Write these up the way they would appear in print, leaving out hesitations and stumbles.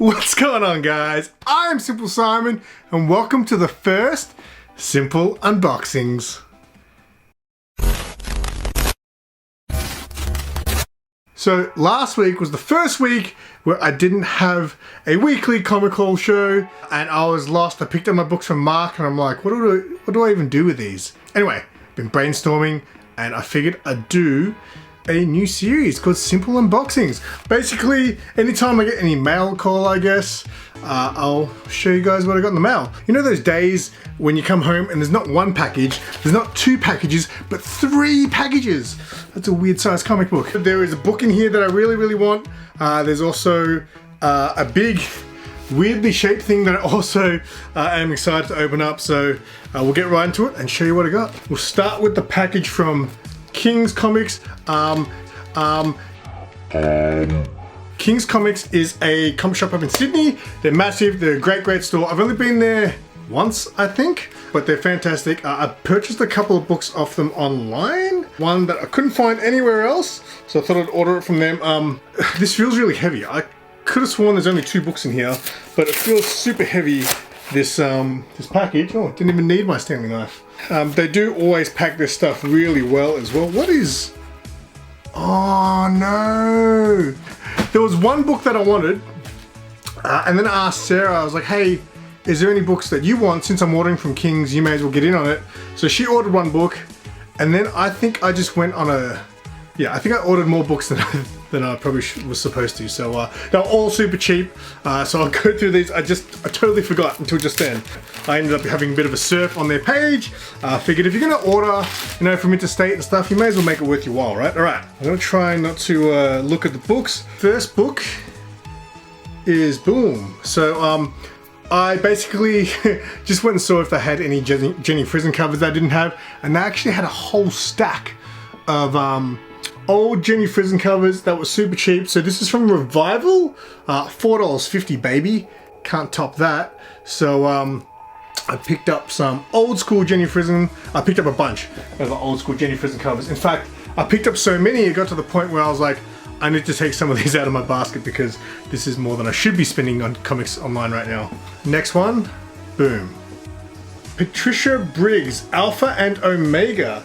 What's going on, guys? I'm SimpleSimon and welcome to the first Simple Unboxings. So last week was the first week where I didn't have a weekly comic haul show and I was lost. I picked up my books from Mark and I'm like, what do I even do with these? Anyway, been brainstorming and I figured I'd do a new series called Simple Unboxings. Basically, anytime I get any mail call, I guess, I'll show you guys what I got in the mail. You know those days when you come home and there's not one package, there's not two packages, but 3 packages. That's a weird sized comic book. There is a book in here that I really want. There's also a big, weirdly shaped thing that I also am excited to open up. So we'll get right into it and show you what I got. We'll start with the package from King's Comics. King's Comics is a comic shop up in Sydney. They're massive, they're a great store. I've only been there once, I think, but they're fantastic. I purchased a couple of books off them online, one that I couldn't find anywhere else, so I thought I'd order it from them. This feels really heavy. I could have sworn there's only 2 books in here, but it feels super heavy, this package. Oh, didn't even need my Stanley knife. They do always pack their stuff really well as well. What is... Oh no! There was one book that I wanted, and then I asked Sarah, I was like, hey, is there any books that you want? Since I'm ordering from King's, you may as well get in on it. So she ordered one book, and then I think I just went on a... Yeah, I think I ordered more books than I probably was supposed to. So they're all super cheap. So I'll go through these. I totally forgot until just then. I ended up having a bit of a surf on their page. Figured if you're gonna order, you know, from interstate and stuff, you may as well make it worth your while, right? All right, I'm gonna try not to look at the books. First book is Boom. So I basically just went and saw if they had any Jenny Frison covers that I didn't have, and they actually had a whole stack of old Jenny Frison covers that were super cheap. So this is from Revival, $4.50, baby. Can't top that. So I picked up some old school Jenny Frison. I picked up a bunch of old school Jenny Frison covers. In fact, I picked up so many, it got to the point where I was like, I need to take some of these out of my basket because this is more than I should be spending on comics online right now. Next one, Boom. Patricia Briggs, Alpha and Omega.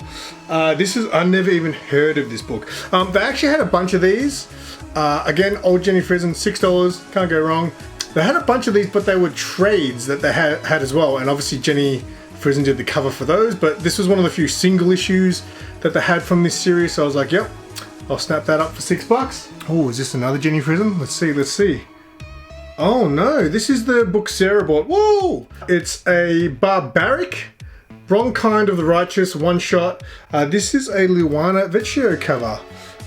I've never even heard of this book. They actually had a bunch of these. Again, old Jenny Frison, $6, can't go wrong. They had a bunch of these, but they were trades that they had as well. And obviously Jenny Frison did the cover for those, but this was one of the few single issues that they had from this series. So I was like, yep, I'll snap that up for $6. Oh, is this another Jenny Frison? Let's see. Oh no, this is the book Sarah bought. Whoa! It's a Barbaric, Wrong Kind of the Righteous one-shot. This is a Luana Vecchio cover.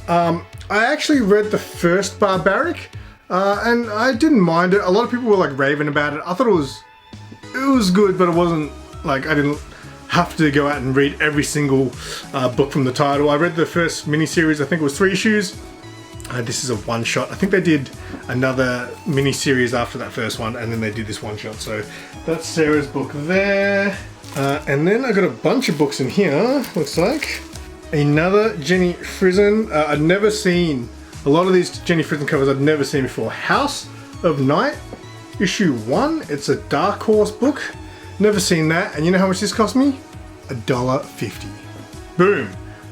I actually read the first Barbaric, and I didn't mind it. A lot of people were like raving about it. I thought it was good, but it wasn't like I didn't have to go out and read every single book from the title. I read the first miniseries, I think it was 3 issues. This is a one-shot. I think they did another mini-series after that first one, and then they did this one-shot. So that's Sarah's book there. And then I got a bunch of books in here, looks like. Another Jenny Frison. I'd never seen, a lot of these Jenny Frison covers I'd never seen before. House of Night, issue 1. It's a Dark Horse book. Never seen that. And you know how much this cost me? $1.50. Boom.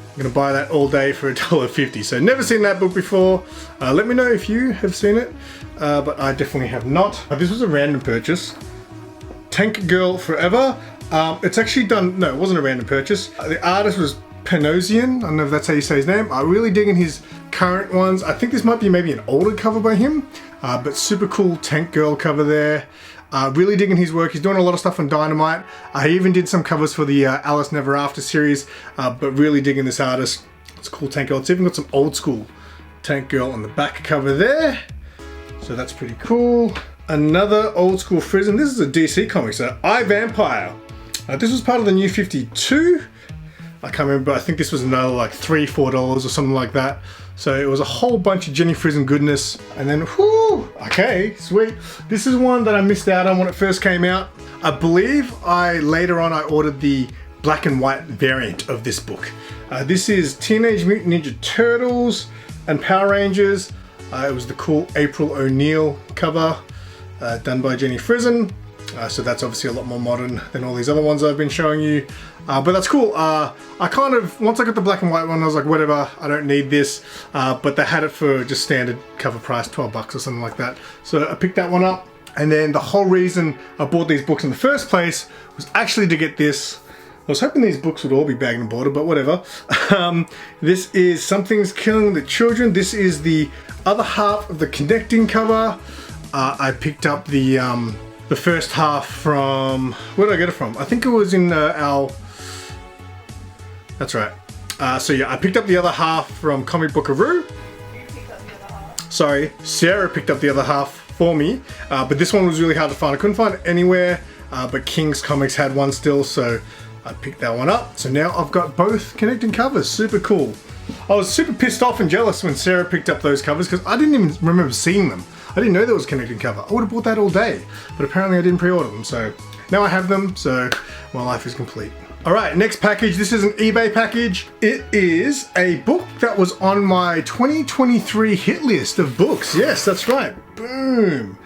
I'm gonna buy that all day for $1.50. So never seen that book before. Let me know if you have seen it, but I definitely have not. This was a random purchase. Tank Girl Forever. It's actually done, no, it wasn't a random purchase. The artist was Panasonic. I don't know if that's how you say his name. I'm really digging his current ones. I think this might be maybe an older cover by him, but super cool Tank Girl cover there. Really digging his work. He's doing a lot of stuff on Dynamite. He even did some covers for the Alice Never After series, but really digging this artist. It's a cool Tank Girl. It's even got some old school Tank Girl on the back cover there. So that's pretty cool. Another old school Frison. This is a DC comic, so I, Vampire. This was part of the New 52. I can't remember, but I think this was another like $3, $4 or something like that. So it was a whole bunch of Jenny Frison goodness. And then, whoo, okay, sweet. This is one that I missed out on when it first came out. I believe later on I ordered the black and white variant of this book. This is Teenage Mutant Ninja Turtles and Power Rangers. It was the cool April O'Neil cover. done by Jenny Frison. So that's obviously a lot more modern than all these other ones I've been showing you. But that's cool. I kind of, once I got the black and white one, I was like, whatever, I don't need this. But they had it for just standard cover price, 12 bucks or something like that. So I picked that one up. And then the whole reason I bought these books in the first place was actually to get this. I was hoping these books would all be bagged and boarded, but whatever. This is Something's Killing the Children. This is the other half of the connecting cover. I picked up the first half from, where did I get it from? I think it was in our, that's right. So yeah, I picked up the other half from Comic Bookaroo. You picked up the other half. Sorry, Sarah picked up the other half for me, but this one was really hard to find. I couldn't find it anywhere, but King's Comics had one still, so I picked that one up. So now I've got both connecting covers. Super cool. I was super pissed off and jealous when Sarah picked up those covers because I didn't even remember seeing them. I didn't know there was a connecting cover. I would have bought that all day, but apparently I didn't pre-order them. So now I have them, so my life is complete. All right, next package. This is an eBay package. It is a book that was on my 2023 hit list of books. Yes, that's right. Boom.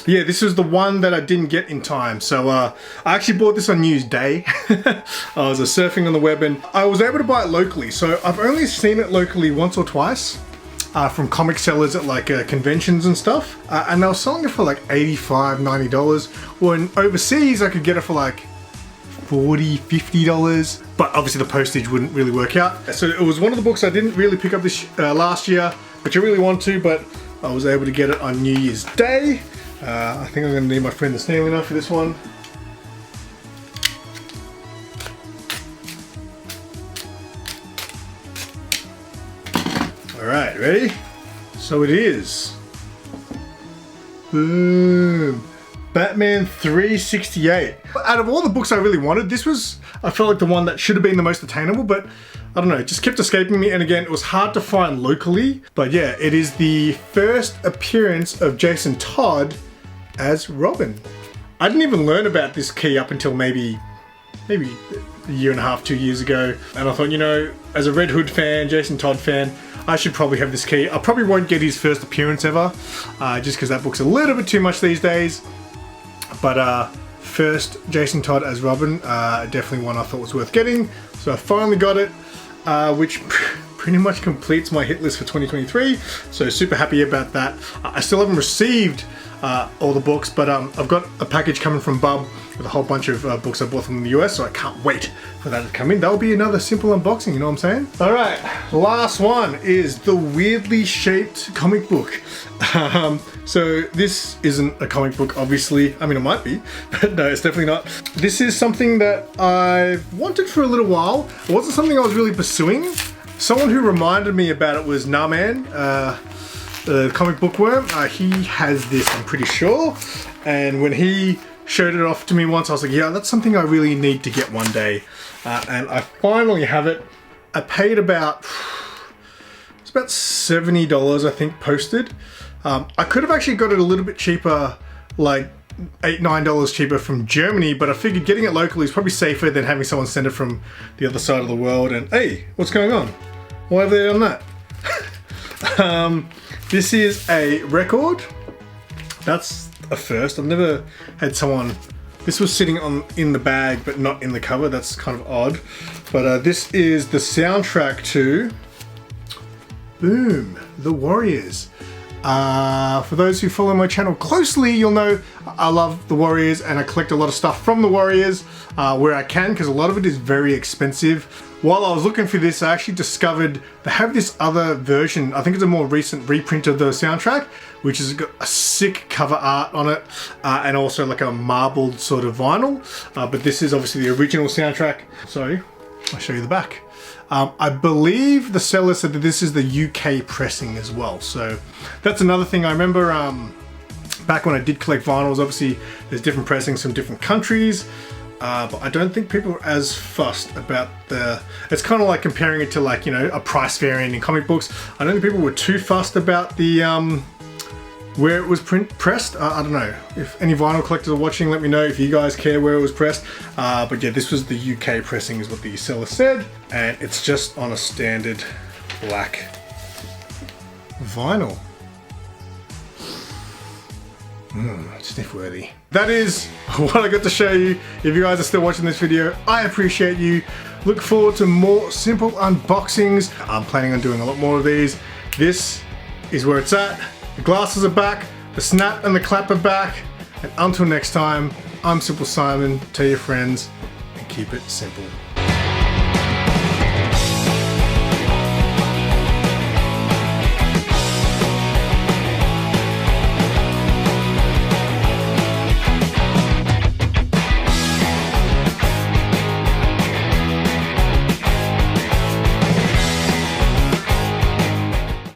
Yeah, this was the one that I didn't get in time. So I actually bought this on New Year's Day. I was surfing on the web and I was able to buy it locally. So I've only seen it locally once or twice from comic sellers at like conventions and stuff. And they were selling it for like $85, $90. When overseas I could get it for like $40, $50. But obviously the postage wouldn't really work out. So it was one of the books I didn't really pick up this last year, which I really want to, but I was able to get it on New Year's Day. I think I'm going to need my friend the snail enough for this one. Alright, ready? So it is. Boom. Batman 368. Out of all the books I really wanted, this was, I felt like the one that should have been the most attainable, but I don't know, it just kept escaping me. And again, it was hard to find locally. But yeah, it is the first appearance of Jason Todd as Robin. I didn't even learn about this key up until maybe a year and a half, 2 years ago. And I thought, you know, as a Red Hood fan, Jason Todd fan, I should probably have this key. I probably won't get his first appearance ever, just because that book's a little bit too much these days. But first Jason Todd as Robin, definitely one I thought was worth getting. So I finally got it, which pretty much completes my hit list for 2023. So super happy about that. I still haven't received all the books, but I've got a package coming from Bub with a whole bunch of books I bought from the US, so I can't wait for that to come in. That'll be another simple unboxing, you know what I'm saying? All right, last one is the weirdly shaped comic book. So this isn't a comic book, obviously. I mean, it might be, but no, it's definitely not. This is something that I've wanted for a little while. It wasn't something I was really pursuing. Someone who reminded me about it was Naman, the comic book worm. He has this, I'm pretty sure. And when he showed it off to me once, I was like, yeah, that's something I really need to get one day. And I finally have it. I paid about, it's about $70, I think, posted. I could have actually got it a little bit cheaper, like $8, $9 cheaper from Germany, but I figured getting it locally is probably safer than having someone send it from the other side of the world. And hey, what's going on? Why have they done that? This is a record. That's a first. I've never had someone, this was sitting in the bag but not in the cover. That's kind of odd. But this is the soundtrack to, boom, The Warriors. For those who follow my channel closely, you'll know I love The Warriors and I collect a lot of stuff from The Warriors where I can, because a lot of it is very expensive. While I was looking for this, I actually discovered they have this other version. I think it's a more recent reprint of the soundtrack, which has got a sick cover art on it and also like a marbled sort of vinyl. But this is obviously the original soundtrack. Sorry, I'll show you the back. I believe the seller said that this is the UK pressing as well. So that's another thing. I remember back when I did collect vinyls, obviously there's different pressings from different countries. But I don't think people are as fussed about it's kind of like comparing it to, like, you know, a price variant in comic books. I don't think people were too fussed about the, where it was pressed. I don't know. If any vinyl collectors are watching, let me know if you guys care where it was pressed. But yeah, this was the UK pressing is what the seller said. And it's just on a standard black vinyl. Sniff worthy. That is what I got to show you. If you guys are still watching this video, I appreciate you. Look forward to more simple unboxings. I'm planning on doing a lot more of these. This is where it's at. The glasses are back, the snap and the clap are back. And until next time, I'm SimpleSimon. Tell your friends and keep it simple.